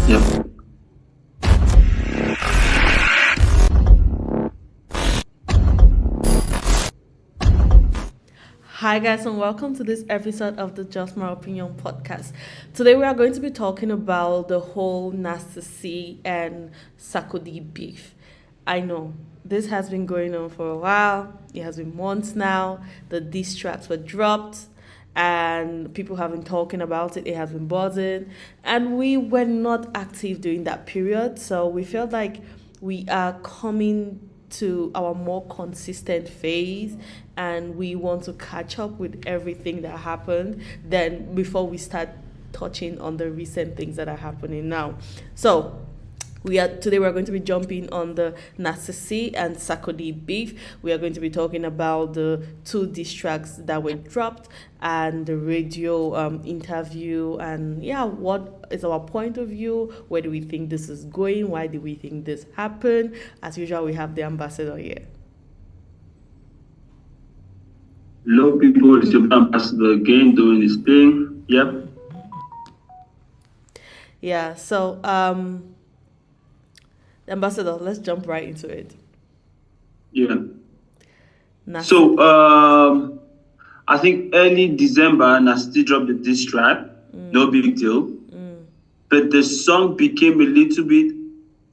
Yep. Hi, guys, and welcome to this episode of the Just My Opinion podcast. Today, we are going to be talking about the whole Nasty and Sarkodie beef. I know this has been going on for a while, it has been months now. The diss tracks were dropped, and people have been talking about it. It has been buzzing, and we were not active during that period, so we felt like we are coming to our more consistent phase, and we want to catch up with everything that happened then before we start touching on the recent things that are happening now. So we're going to be jumping on the Nasisi and Sarkodie beef. We are going to be talking about the two diss tracks that were dropped and the radio interview, and yeah, what is our point of view? Where do we think this is going? Why do we think this happened? As usual, we have the ambassador here. Hello, people. It's your ambassador again doing his thing. Yep. Yeah. So ambassador, let's jump right into it. Yeah. Nas- So, I think early December, Nasty dropped the diss track. No big deal. But the song became a little bit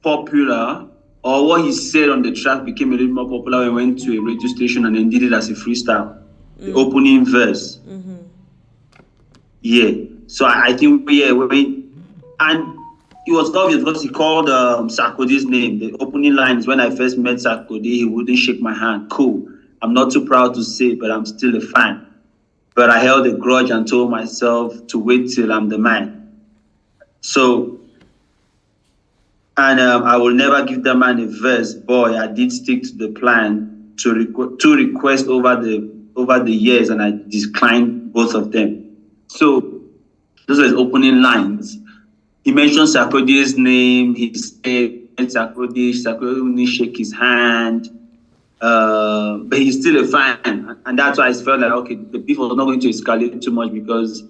popular, or what he said on the track became a little more popular when he went to a radio station and then did it as a freestyle. The opening verse. Yeah. So I think, and it was obvious because he called Sarkodie's name. The opening line is, when I first met Sarkodie, he wouldn't shake my hand. Cool. I'm not too proud to say, but I'm still a fan. But I held a grudge and told myself to wait till I'm the man. So, and I will never give that man a verse. Boy, I did stick to the plan to request over the years, and I declined both of them. So those are his opening lines. He mentioned Sarkodie's name. He said Sarkodie wouldn't shake his hand. But he's still a fan. And that's why I felt like, okay, the beef was not going to escalate too much, because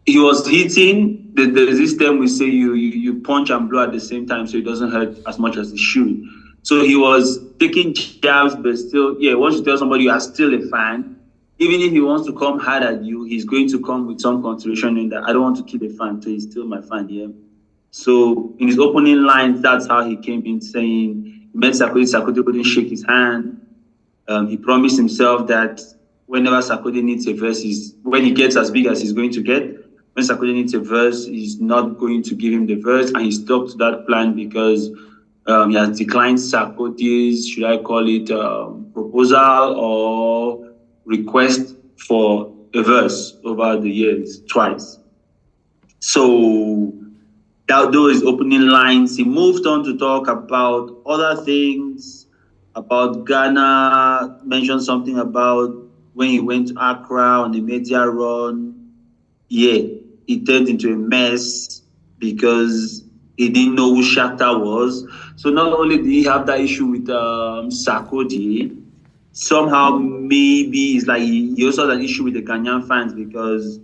he was hitting. There's this term we say, you punch and blow at the same time, so it doesn't hurt as much as it should. So he was taking jabs, but still, once you tell somebody you are still a fan, even if he wants to come hard at you, he's going to come with some consideration in that I don't want to kill the fan, so he's still my fan, yeah. So in his opening lines, that's how he came in, saying he met Sarkodie wouldn't shake his hand. He promised himself that whenever Sarkodie needs a verse, when he gets as big as he's going to get, when Sarkodie needs a verse, he's not going to give him the verse, and he stuck to that plan because he has declined Sarkodie's, should I call it, proposal or request for a verse over the years twice. So that those opening lines, he moved on to talk about other things, about Ghana, mentioned something about when he went to Accra on the media run. Yeah, it turned into a mess because he didn't know who Shatta was. So not only did he have that issue with Sarkodie, somehow maybe it's like he also had an issue with the Ghanaian fans, because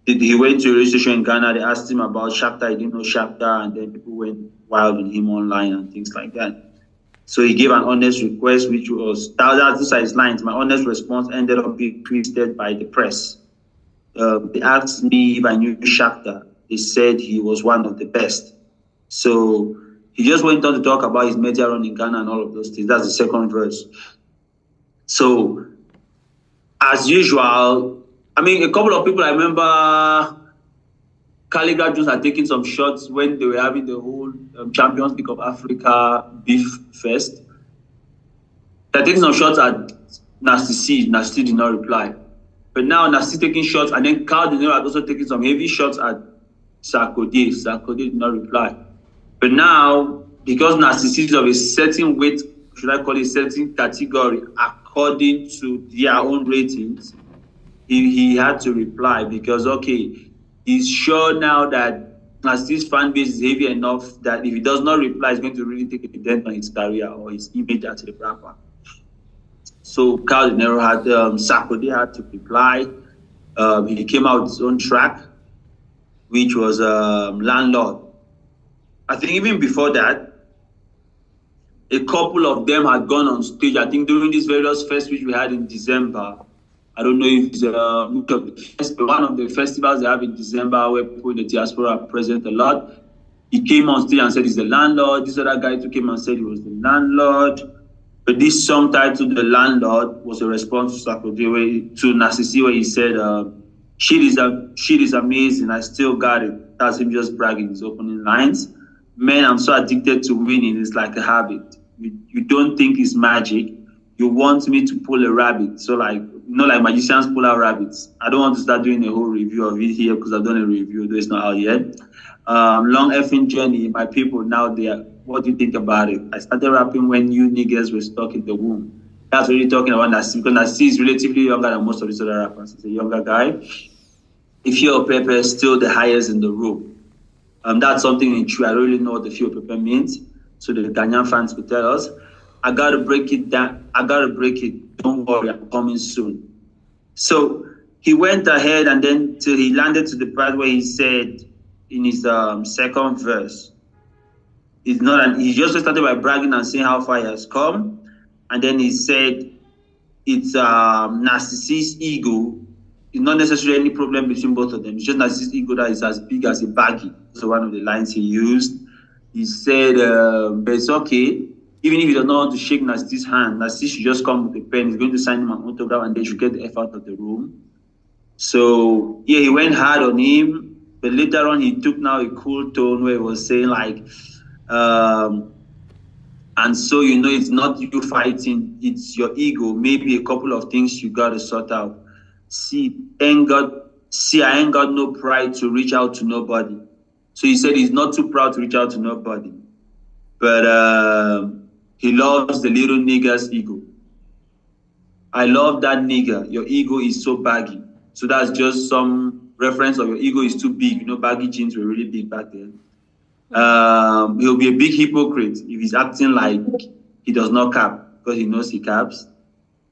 he went to a radio station in Ghana. They asked him about Shatta. He didn't know Shatta, and then people went wild with him online and things like that. So he gave an honest request, which was, those are his lines. My honest response ended up being twisted by the press. They asked me if I knew Shatta. They said he was one of the best. So he just went on to talk about his media run in Ghana and all of those things. That's the second verse. So, as usual, I mean, a couple of people, I remember Caliga Jones had taken some shots when they were having the whole Champions League of Africa beef fest. They're taking some shots at Nasty C. Nasty did not reply. But now Nasty taking shots, and then Carl had also taken some heavy shots at Sarkodie. Sarkodie did not reply. But now, because Nasty C is of a certain weight, should I call it certain category, according to their own ratings, he had to reply, because, okay, he's sure now that Nasty's fan base is heavy enough that if he does not reply, it's going to really take a dent on his career or his image as a rapper. So Carl Sarkodie had to reply. He came out with his own track, which was Landlord. I think even before that, a couple of them had gone on stage. I think during these various festivals which we had in December. I don't know if it's one of the festivals they have in December where people in the diaspora are present a lot. He came on stage and said he's the landlord. This other guy too came and said he was the landlord. But this song titled "The Landlord" was a response to Sarkodie, to Narcissi, where he said, shit is amazing. I still got it." That's him just bragging his opening lines. "Man, I'm so addicted to winning. It's like a habit. You don't think it's magic. You want me to pull a rabbit." So like magicians pull out rabbits. I don't want to start doing a whole review of it here because I've done a review, though it's not out yet. Long effing journey. My people now there. What do you think about it? I started rapping when you niggas were stuck in the womb. That's really talking about Nassi, because Nassi is relatively younger than most of these other rappers. He's a younger guy. If you're Pepper, still the highest in the room. That's something in true. I don't really know what the Fio Pepper means. So the Ghanian fans could tell us. I gotta break it down. I gotta break it. Don't worry, I'm coming soon. So he went ahead and then till he landed to the part where he said in his second verse, he just started by bragging and saying how far he has come. And then he said it's Narcissi's ego. It's not necessarily any problem between both of them. It's just Narcissi's ego that is as big as a baggie. So one of the lines he used. He said, but it's okay. Even if he does not want to shake Narcissi's hand, Narcissi should just come with a pen. He's going to sign him an autograph and they should get the F out of the room. So yeah, he went hard on him. But later on, he took now a cool tone where he was saying like, and so, it's not you fighting, it's your ego. Maybe a couple of things you got to sort out. I ain't got no pride to reach out to nobody. So he said he's not too proud to reach out to nobody. But he loves the little nigga's ego. I love that nigga. Your ego is so baggy. So that's just some reference of your ego is too big. Baggy jeans were really big back then. He'll be a big hypocrite if he's acting like he does not cap because he knows he caps.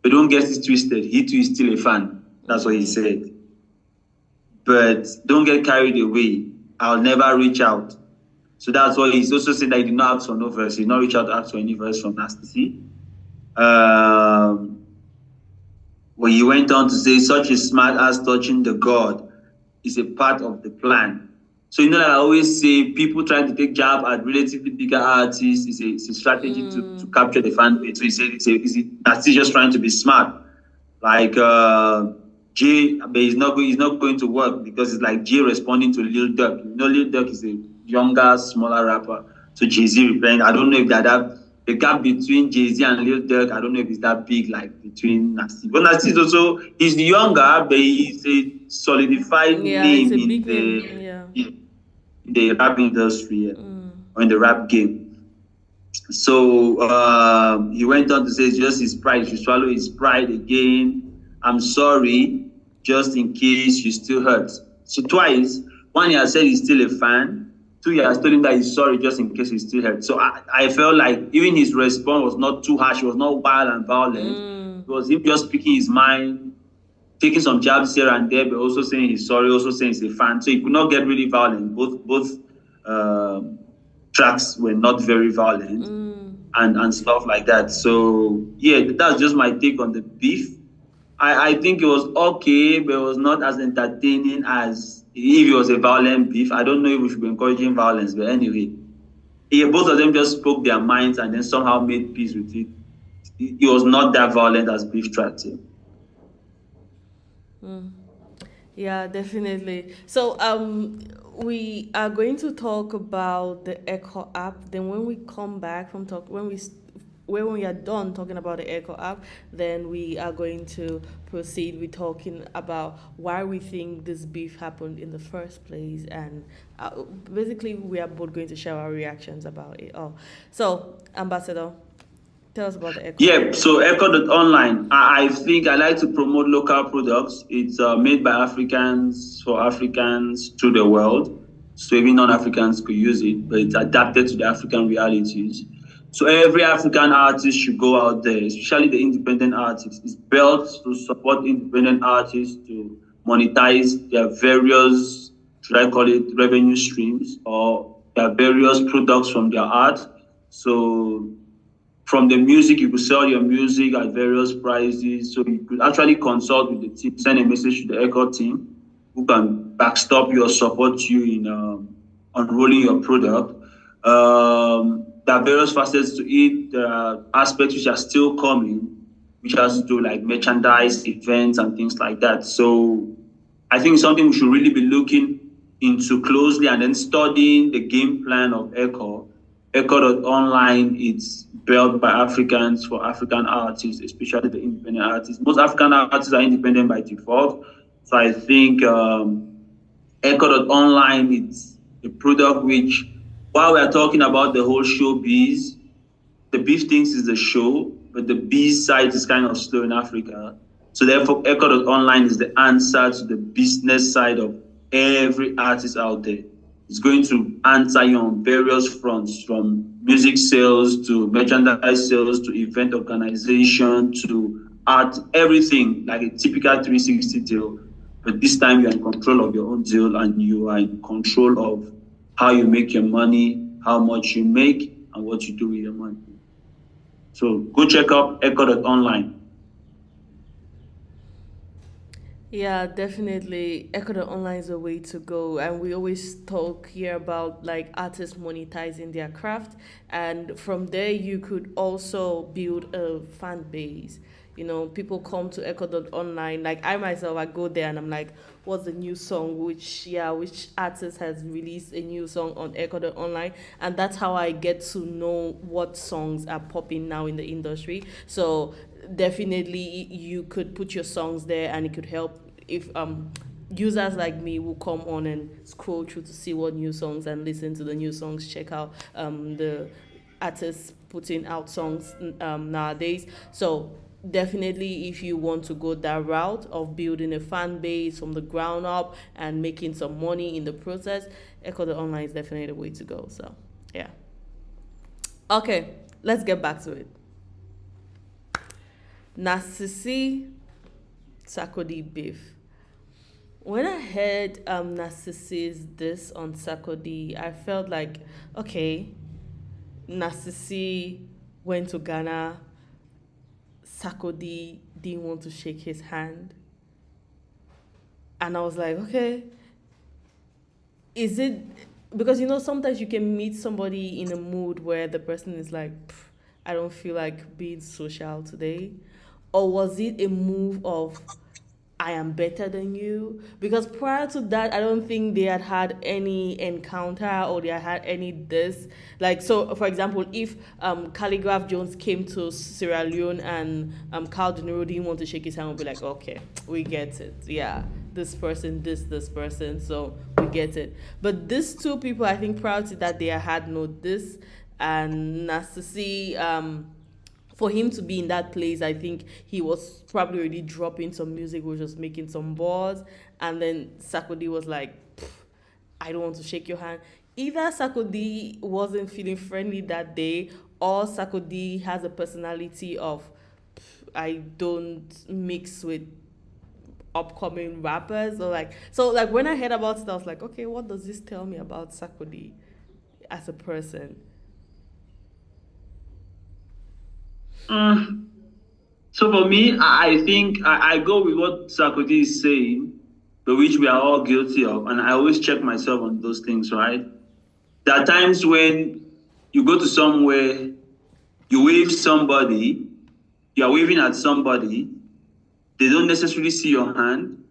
But don't get it twisted. He too is still a fan. That's what he said. But don't get carried away. I'll never reach out. So that's why he's also said that he did not ask for no verse. He did not reach out to ask for any verse from Nasty. When he went on to say, such a smart ass touching the God is a part of the plan. So, I always say people trying to take jab at relatively bigger artists is a strategy to capture the fan base. So he said that's just trying to be smart. Like Jay, but he's not going to work because it's like Jay responding to Lil Durk. Lil Durk is a younger, smaller rapper. So Jay-Z replying. I don't know if the gap between Jay-Z and Lil Durk, I don't know if it's that big like between Nasty. But Nasty is also, he's younger, but he's a solidified name in the rap industry or in the rap game. So he went on to say it's just his pride. If you swallow his pride again, I'm sorry, just in case you still hurt. So twice, one, he has said he's still a fan. Two, he has told him that he's sorry just in case he still hurt. So I felt like even his response was not too harsh. It was not wild and violent. It was him just speaking his mind, taking some jabs here and there, but also saying he's sorry, also saying he's a fan. So he could not get really violent. Both tracks were not very violent and stuff like that. So yeah, that's just my take on the beef. I think it was okay, but it was not as entertaining as if it was a violent beef. I don't know if we should be encouraging violence, but anyway, yeah, both of them just spoke their minds and then somehow made peace with it. It was not that violent as beef tracks. Yeah, definitely. So we are going to talk about the Echo app. Then when we come back from when we are done talking about the Echo app, then we are going to proceed with talking about why we think this beef happened in the first place, and basically we are both going to share our reactions about it all. So, Ambassador, tell us about the Echo. Yeah, so Echo.online, I think I like to promote local products. It's made by Africans for Africans to the world. So even non-Africans could use it, but it's adapted to the African realities. So every African artist should go out there, especially the independent artists. It's built to support independent artists to monetize their various should I call it revenue streams, or their various products from their art. So from the music, you could sell your music at various prices. So you could actually consult with the team, send a message to the Echo team, who can backstop you or support you in unrolling your product. There are various facets to it. There are aspects which are still coming, which has to do like merchandise, events, and things like that. So I think it's something we should really be looking into closely, and then studying the game plan of Echo. Echo.online, it's built by Africans for African artists, especially the independent artists. Most African artists are independent by default. So I think Echo.online, it's a product which, while we are talking about the whole showbiz, the beef things is the show, but the B side is kind of slow in Africa. So therefore, Echo.online is the answer to the business side of every artist out there. It's going to answer you on various fronts, from music sales to merchandise sales to event organization to art, everything, like a typical 360 deal. But this time you're in control of your own deal, and you are in control of how you make your money, how much you make, and what you do with your money. So go check out Echo.online. Yeah, definitely. Ecuador Online is a way to go, and we always talk here about like artists monetizing their craft, and from there you could also build a fan base. You know, people come to Ecuador Online. Like I myself, I go there and I'm like, "What's the new song? Which artist has released a new song on Ecuador Online?" And that's how I get to know what songs are popping now in the industry. So definitely you could put your songs there, and it could help if users like me will come on and scroll through to see what new songs and listen to the new songs, check out the artists putting out songs nowadays. So definitely, if you want to go that route of building a fan base from the ground up and making some money in the process, Echo Online is definitely the way to go. So yeah. Okay, let's get back to it. Narcissi Sarkodie beef. When I heard Narcissi's this on Sarkodie, I felt like, okay, Narcissi went to Ghana. Sarkodie didn't want to shake his hand. And I was like, okay, is it because sometimes you can meet somebody in a mood where the person is like, I don't feel like being social today? Or was it a move of, I am better than you? Because prior to that, I don't think they had any encounter, or they had any this. Like, so for example, if Calligraph Jones came to Sierra Leone and Carl De Niro didn't want to shake his hand, we'll be like, okay, we get it. Yeah, this person, this person, so we get it. But these two people, I think prior to that, they had no this. And Narcissi, for him to be in that place, I think he was probably already dropping some music, was just making some bars. And then Sarkodie was like, I don't want to shake your hand. Either Sarkodie wasn't feeling friendly that day, or Sarkodie has a personality of, I don't mix with upcoming rappers, or like, so like when I heard about it, I was like, okay, what does this tell me about Sarkodie as a person? So for me, I think I go with what Sarkodie is saying, but which we are all guilty of. And I always check myself on those things, right? There are times when you go to somewhere, you wave somebody, you are waving at somebody, they don't necessarily see your hand,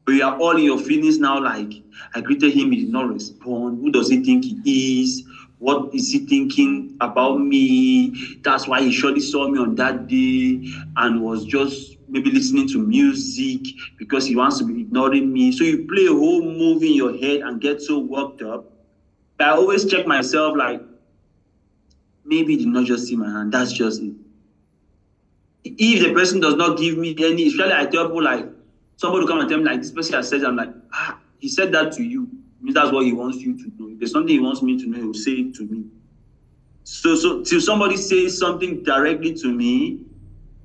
but you are all in your feelings now, like, I greeted him, he did not respond. Who does he think he is? What is he thinking about me? That's why he surely saw me on that day and was just maybe listening to music because he wants to be ignoring me. So you play a whole movie in your head and get so worked up. But I always check myself, like, maybe he did not just see my hand. That's just it. If the person does not give me any, especially I tell people, like, somebody will come and tell me, like, this person has said, I'm like, he said that to you. Means that's what he wants you to know. If there's something he wants me to know, he will say it to me. So till somebody says something directly to me,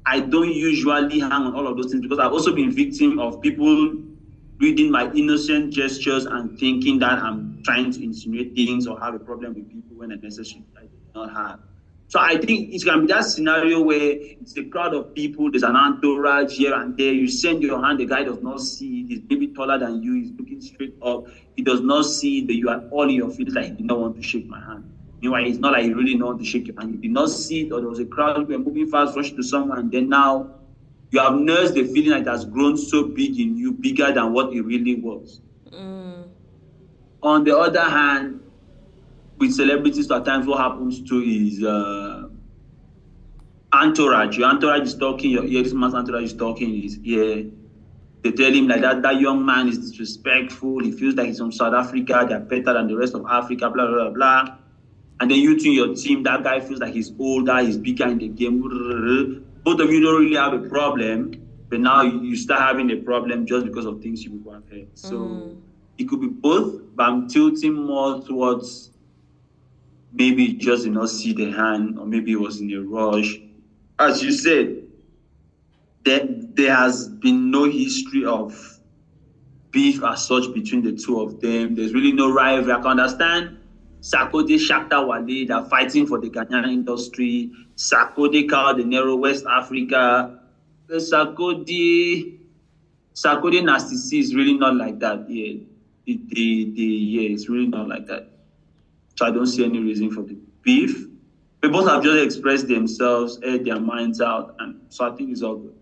I don't usually hang on all of those things, because I've also been victim of people reading my innocent gestures and thinking that I'm trying to insinuate things or have a problem with people when necessary I did not have. So I think it can be that scenario where it's a crowd of people, there's an entourage here and there. You send your hand, the guy does not see it. He's maybe taller than you. He's looking straight up. He does not see it, but you are all in your feelings like he did not want to shake my hand. Meanwhile, it's not like he really didn't want to shake your hand. You did not see it, or there was a crowd, you were moving fast, rushed to someone, and then now you have nursed the feeling that it has grown so big in you, bigger than what it really was. On the other hand, with celebrities, at times what happens to is entourage. Your entourage is talking, your ear, this man's entourage is talking in his ear. They tell him like that young man is disrespectful. He feels like he's from South Africa, they're better than the rest of Africa, blah, blah, blah, blah. And then you two in your team, that guy feels like he's older, he's bigger in the game. Both of you don't really have a problem, but now you start having a problem just because of things you people have heard. So it could be both, but I'm tilting more towards maybe he just did not see the hand, or maybe he was in a rush. As you said, there has been no history of beef as such between the two of them. There's really no rivalry. I can understand Sarkodie, Shakhtar Wale, they're fighting for the Ghanian industry. Sarkodie, Cal De Niro, West Africa. The Sarkodie Nasty C is really not like that. Yeah, it's really not like that. So I don't see any reason for the beef. They both have just expressed themselves, aired their minds out, and so I think it's all good.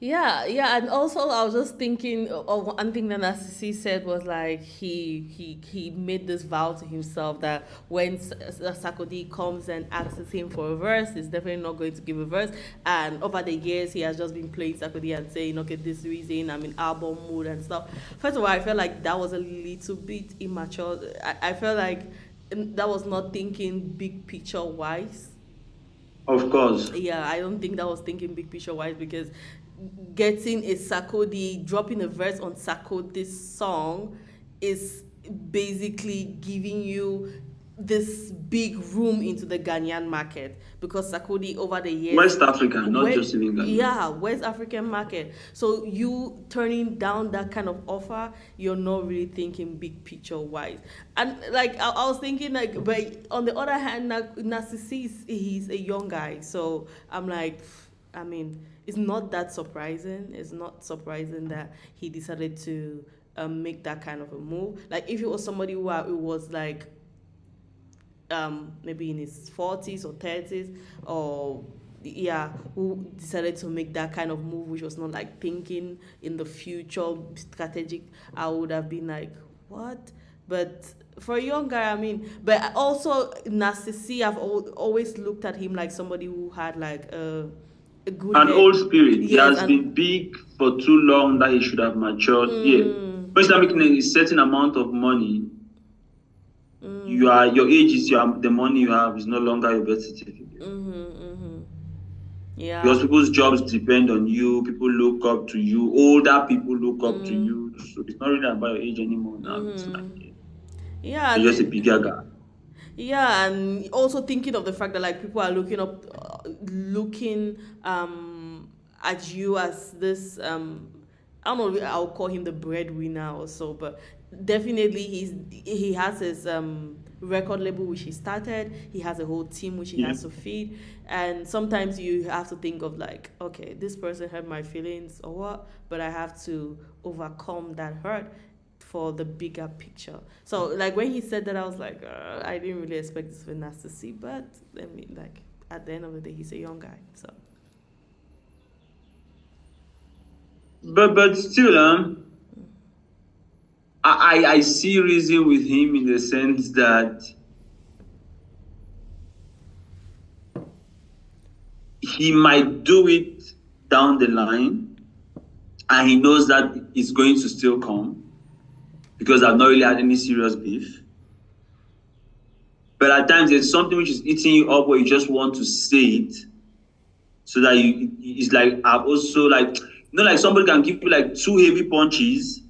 Yeah, and also I was just thinking of one thing that Narcissi said was like he made this vow to himself that when Sarkodie comes and asks him for a verse, he's definitely not going to give a verse. And over the years, he has just been playing Sarkodie and saying, okay, this reason I'm in album mood and stuff. First of all, I felt like that was a little bit immature. I felt like that was not thinking big picture wise. Of course. Yeah, I don't think that was thinking big picture wise, because getting a Sarkodie, dropping a verse on Sarkodie's song is basically giving you this big room into the Ghanaian market, because Sarkodie over the years, West Africa, not just even Ghana. Yeah, West African market. So you turning down that kind of offer, you're not really thinking big picture wise. And like I was thinking, like, but on the other hand, Narcissus, he's a young guy, so I'm like, I mean, it's not that surprising. It's not surprising that he decided to make that kind of a move. Like if it was somebody who it was like maybe in his 40s or 30s, or who decided to make that kind of move, which was not like thinking in the future, strategic, I would have been like, what? But for a young guy, I mean, but also Narcissi, I've always looked at him like somebody who had like a good an head. old spirit. Yes, he has been big for too long that he should have matured. Yeah, but it's making a certain amount of money. Your age is the money you have is no longer your birth certificate. Yeah, because people's jobs depend on you. People look up to you. Older people look up to you. So it's not really about your age anymore now. It's like, yeah, you're just a bigger guy. Yeah, and also thinking of the fact that like people are looking at you as this I don't know, I'll call him the breadwinner or so, but definitely he has his record label which he started. He has a whole team which he has to feed, and sometimes you have to think of like, okay, this person hurt my feelings or what, but I have to overcome that hurt for the bigger picture. So like when he said that, I was like, I didn't really expect this for Nas to see, but I mean, like at the end of the day, he's a young guy, so. But still, I see reason with him in the sense that he might do it down the line, and he knows that it's going to still come, because I've not really had any serious beef. But at times there's something which is eating you up where you just want to say it, so that it's like, I've also like, like somebody can give you like 2 heavy punches,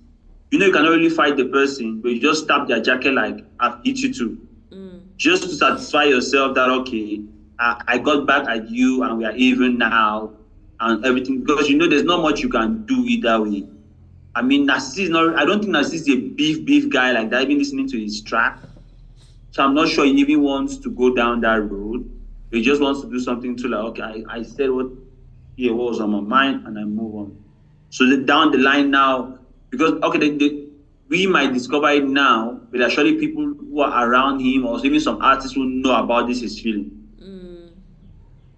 you cannot really fight the person, but you just stab their jacket like, I've hit you too. Just to satisfy yourself that, okay, I got back at you and we are even now and everything, because there's not much you can do either way. I mean, Narcissi is not. I don't think Narcissi is a beef guy like that. Even listening to his track, so I'm not sure he even wants to go down that road. He just wants to do something to like, okay, I said what was on my mind, and I move on. So down the line now, because okay, we might discover it now, but there are surely people who are around him, or even some artists who know about this his feeling.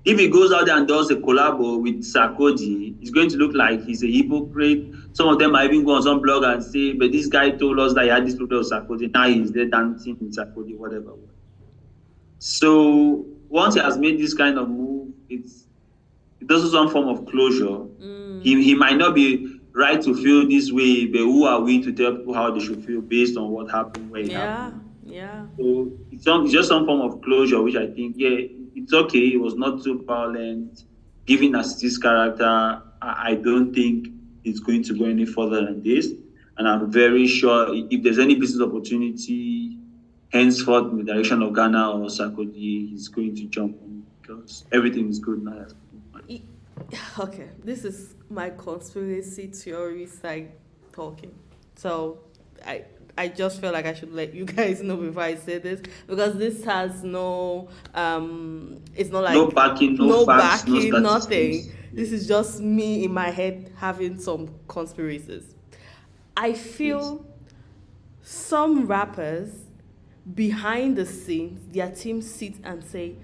If he goes out there and does a collab with Sarkodie, it's going to look like he's a hypocrite. Some of them might even go on some blog and say, but this guy told us that he had this problem with Sarkodie. Now he's there dancing with Sarkodie, whatever. So once he has made this kind of move, it does some form of closure. He might not be right to feel this way, but who are we to tell people how they should feel based on what happened, where it happened? Yeah. So it's just some form of closure, which I think, it's okay. It was not too violent. Given as this character, I don't think it's going to go any further than this. And I'm very sure if there's any business opportunity henceforth in the direction of Ghana or Sarkodie, he's going to jump on because everything is good now. Okay, this is my conspiracy theory side talking. So I just feel like I should let you guys know before I say this, because this has no it's not like no backing, no facts, no statistics. nothing. This is just me in my head having some conspiracies. I feel some rappers behind the scenes, their team sits and say,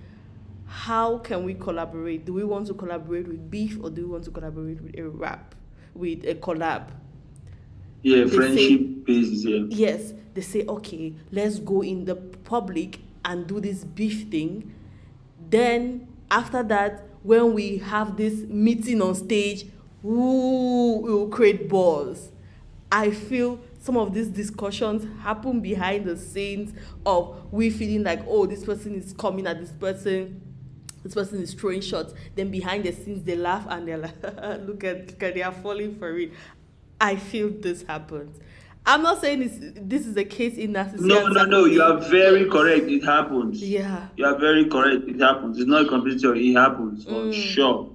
how can we collaborate? Do we want to collaborate with beef, or do we want to collaborate with a collab? Yeah, they friendship basis, yeah. Yes, they say, okay, let's go in the public and do this beef thing. Then after that, when we have this meeting on stage, we will create buzz. I feel some of these discussions happen behind the scenes of we feeling like, oh, this person is coming at this person is throwing shots. Then behind the scenes, they laugh and they're like, look at they are falling for it. I feel this happens. I'm not saying this is a case in Narcissi. No. You are very correct. It happens. Yeah. You are very correct. It happens. It's not a competitor. It happens for sure.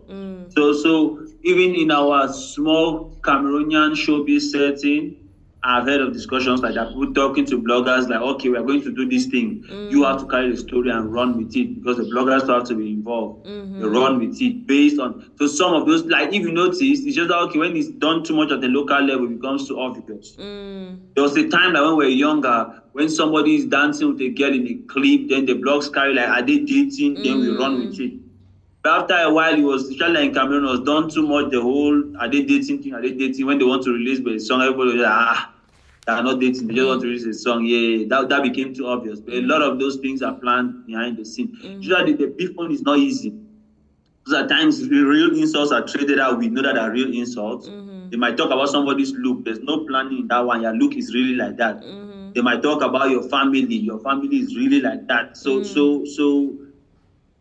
So even in our small Cameroonian showbiz setting, I've heard of discussions like that. People talking to bloggers like, okay, we are going to do this thing. You have to carry the story and run with it because the bloggers have to be involved. They run with it based on. So some of those, like if you notice, it's just that, okay, when it's done too much at the local level, it becomes too obvious. There was a time that when we were younger, when somebody is dancing with a girl in a clip, then the blogs carry like, are they dating? Then we run with it. But after a while, it was, especially in Cameroon, was done too much. The whole, are they dating thing? Are they dating? When they want to release the song, everybody was like, they are not dating. They just want to release a song. Yeah, that became too obvious. But a lot of those things are planned behind the scene. Usually, the beef one is not easy. Because at times, the real insults are traded out. We know that are real insults. They might talk about somebody's look. There's no planning in that one. Your look is really like that. They might talk about your family. Your family is really like that. So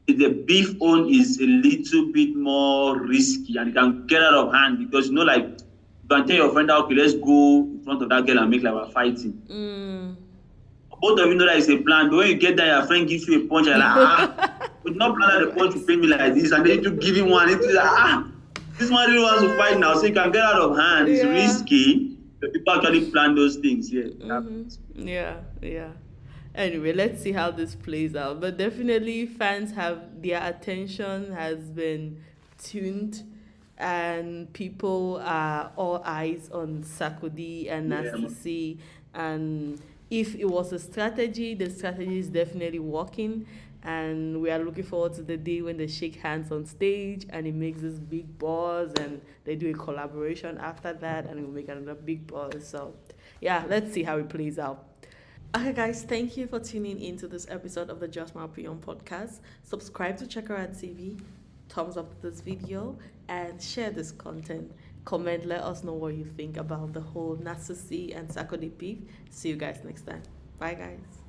the beef own is a little bit more risky and it can get out of hand because, like, you can tell your friend, okay, let's go in front of that girl and make like we're fighting. Both of you know that it's a plan, but when you get there, your friend gives you a punch, and like, would not plan that the punch will pay me like this, and then you give him one, it's like, this one really wants to fight now, so it can get out of hand. It's risky, but people actually plan those things. Yeah. Anyway, let's see how this plays out. But definitely, fans their attention has been tuned, and people are all eyes on Sarkodie and Narcissi. And if it was a strategy, the strategy is definitely working. And we are looking forward to the day when they shake hands on stage and it makes this big buzz, and they do a collaboration after that, and it will make another big buzz. So, yeah, let's see how it plays out. Okay, guys, thank you for tuning into this episode of the Just My Opinion podcast. Subscribe to Check Her Out TV, thumbs up this video, and share this content. Comment, let us know what you think about the whole Narcissi and Sarkodie beef. See you guys next time. Bye, guys.